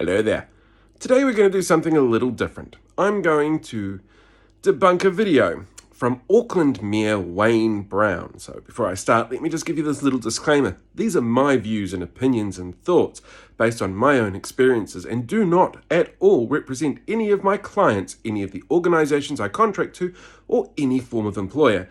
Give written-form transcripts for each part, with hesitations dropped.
Hello there. Today we're going to do something a little different. I'm going to debunk a video from Auckland Mayor Wayne Brown. So before I start, let me just give you this little disclaimer. These are my views and opinions and thoughts based on my own experiences and do not at all represent any of my clients, any of the organisations I contract to, or any form of employer.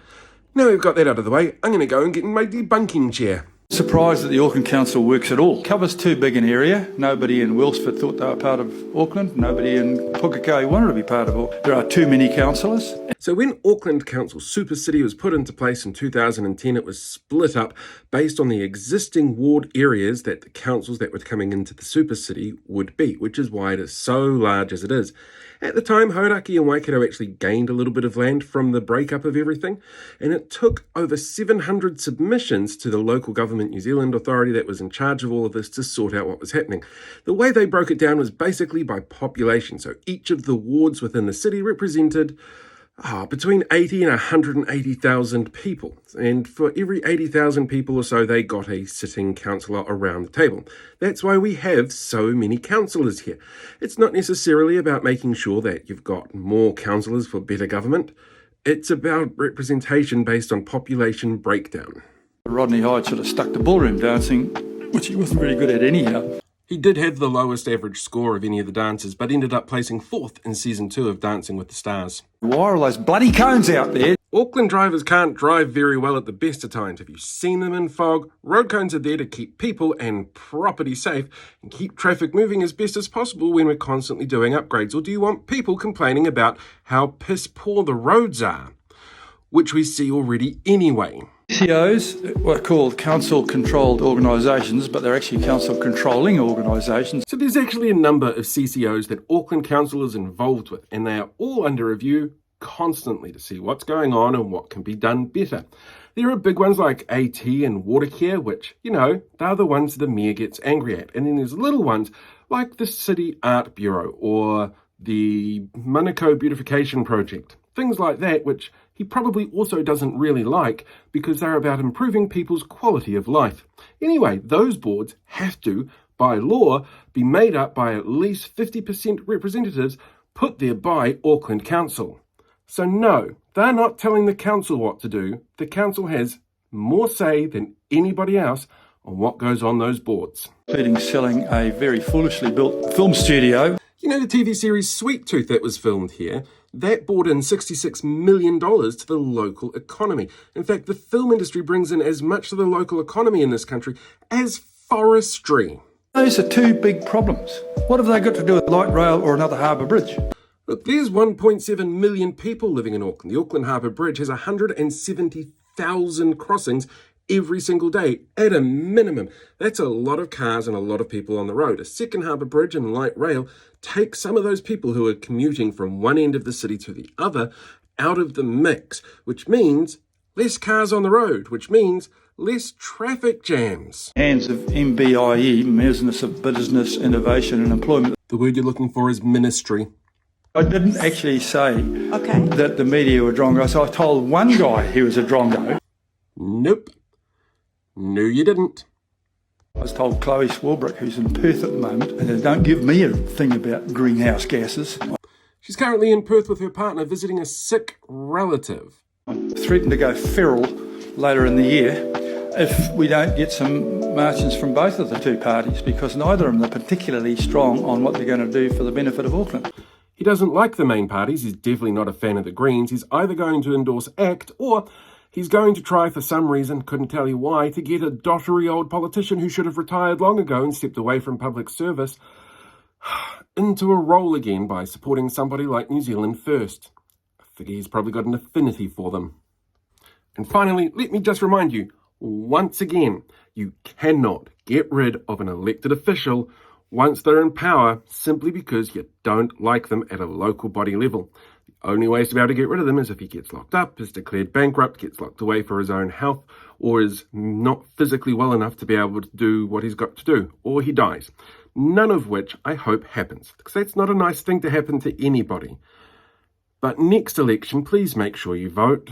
Now we've got that out of the way, I'm going to go and get in my debunking chair. Surprised that the Auckland Council works at all. Covers too big an area. Nobody in Wilsford thought they were part of Auckland. Nobody in Pukekohe wanted to be part of Auckland. There are too many councillors. So when Auckland Council Super City was put into place in 2010, it was split up based on the existing ward areas that the councils that were coming into the Super City would be, which is why it is so large as it is. At the time, Hauraki and Waikato actually gained a little bit of land from the breakup of everything, and it took over 700 submissions to the local government New Zealand authority that was in charge of all of this to sort out what was happening. The way they broke it down was basically by population, so each of the wards within the city represented between 80 and 180,000 people. And for every 80,000 people or so, they got a sitting councillor around the table. That's why we have so many councillors here. It's not necessarily about making sure that you've got more councillors for better government. It's about representation based on population breakdown. Rodney Hyde sort of stuck to ballroom dancing, which he wasn't really good at anyhow. He did have the lowest average score of any of the dancers, but ended up placing 4th in Season 2 of Dancing with the Stars. Why are all those bloody cones out there? Auckland drivers can't drive very well at the best of times. Have you seen them in fog? Road cones are there to keep people and property safe and keep traffic moving as best as possible when we're constantly doing upgrades. Or do you want people complaining about how piss poor the roads are? Which we see already anyway. CCOs were called council-controlled organisations, but they're actually council-controlling organisations. So there's actually a number of CCOs that Auckland Council is involved with, and they are all under review constantly to see what's going on and what can be done better. There are big ones like AT and Watercare, which, they're the ones the mayor gets angry at. And then there's little ones like the City Art Bureau or the Manukau Beautification Project. Things like that, which he probably also doesn't really like because they're about improving people's quality of life. Anyway, those boards have to, by law, be made up by at least 50% representatives put there by Auckland Council. So no, they're not telling the council what to do. The council has more say than anybody else on what goes on those boards. Including selling a very foolishly built film studio. You know the TV series Sweet Tooth that was filmed here? That brought in $66 million to the local economy. In fact, the film industry brings in as much to the local economy in this country as forestry. Those are two big problems. What have they got to do with light rail or another harbour bridge? Look, there's 1.7 million people living in Auckland. The Auckland Harbour Bridge has 170,000 crossings every single day, at a minimum. That's a lot of cars and a lot of people on the road. A second harbour bridge and light rail take some of those people who are commuting from one end of the city to the other out of the mix, which means less cars on the road, which means less traffic jams. Hands of MBIE, Business of Business, Innovation and Employment. The word you're looking for is ministry. I didn't actually say that the media were drongos. I told one guy he was a drongo. Nope. No, you didn't. I was told Chloe Swarbrick, who's in Perth at the moment, and they don't give me a thing about greenhouse gases. She's currently in Perth with her partner visiting a sick relative. I'm threatened to go feral later in the year if we don't get some margins from both of the two parties, because neither of them are particularly strong on what they're going to do for the benefit of Auckland. He doesn't like the main parties. He's definitely not a fan of the Greens. He's either going to endorse ACT or he's going to try, for some reason, couldn't tell you why, to get a dottery old politician who should have retired long ago and stepped away from public service into a role again by supporting somebody like New Zealand First. I figure he's probably got an affinity for them. And finally, let me just remind you, once again, you cannot get rid of an elected official once they're in power simply because you don't like them at a local body level. The only way to be able to get rid of them is if he gets locked up, is declared bankrupt, gets locked away for his own health, or is not physically well enough to be able to do what he's got to do, or he dies. None of which I hope happens, because that's not a nice thing to happen to anybody. But next election, please make sure you vote.